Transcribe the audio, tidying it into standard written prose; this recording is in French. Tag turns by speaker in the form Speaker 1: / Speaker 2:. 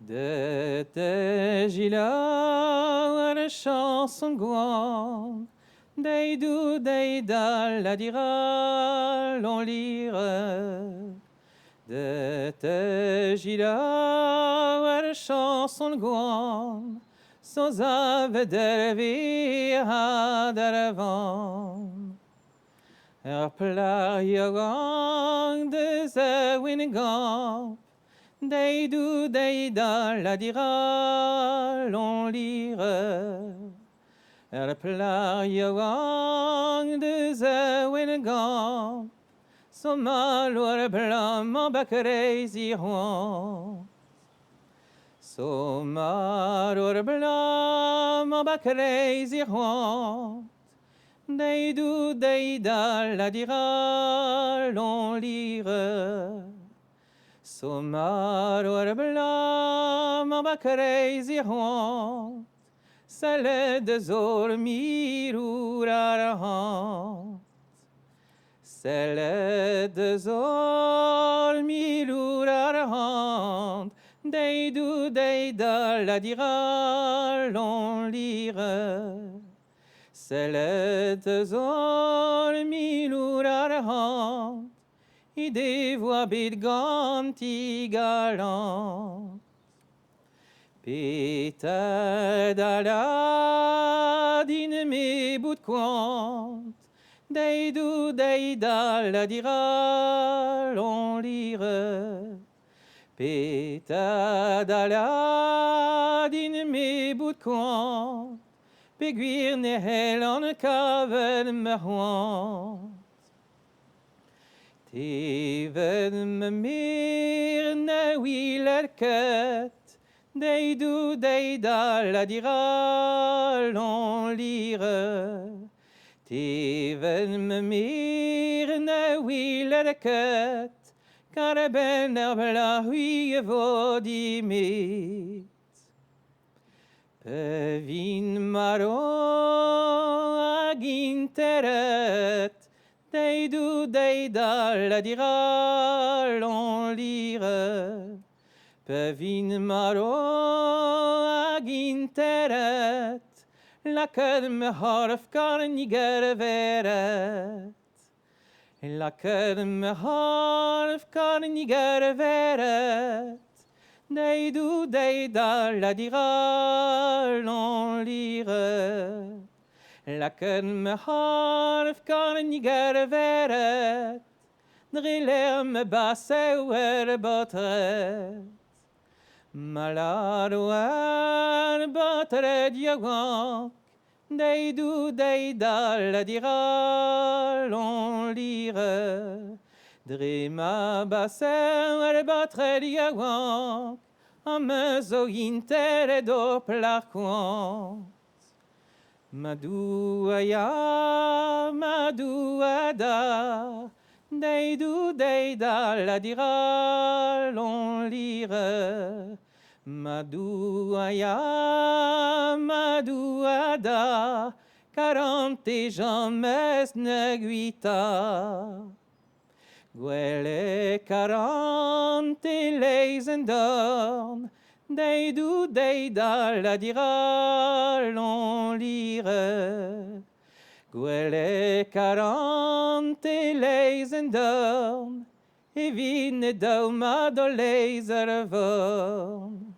Speaker 1: De te gila la chanson guan, dei du dei da la dira l'on lire. De te gila la chanson guan, sans ave dervia d'avant. Pla yogang de ze winning dei du dei da la dira l'on lire. Pla yogang de ze winning so malwar blam ba crazy hwan. So malwar blam ba crazy hwan. Dei du dei da la dira l'on lire. Somar or blam ba crazy hwan. Sale de zor mirur arhant. Sale de zor mirur arhant. Dei du dei da la dira l'on lire. Selet zor milur arhant, I de voix bid ganti galant. Peta dala din me bout quant, dei du dei da la dira l'on lire. Peta dala din me bout quant, Beguir ne hel an kaven me hwant. Teven me mir ne wiler ket, dei du dei da la dira l'on lire. Teven me mir ne wiler ket, car ben bla hui vodimit. Pevin maro ag interet, dei du dei da la dira l'on lire. Pevin maro ag interet, la kad me harf karniger veret. La kad me harf karniger veret. Dei du dei da la dira l'on lire. La ken me harf karniger veret. Driller me basse wer botret. Malar wer botret yagok. Dei du dei da la dira l'on lire. Drema baser batre diagwant, a mezo intere do plaquant. Madou da, dei du dei da la dira l'on lire. Madou da, 40 jamais neguita. Gwele 40 leisen dorn, dei du dei da la dira l'on lire. Gwele 40 leisen dorn, e vin e dauma do leiser vorn.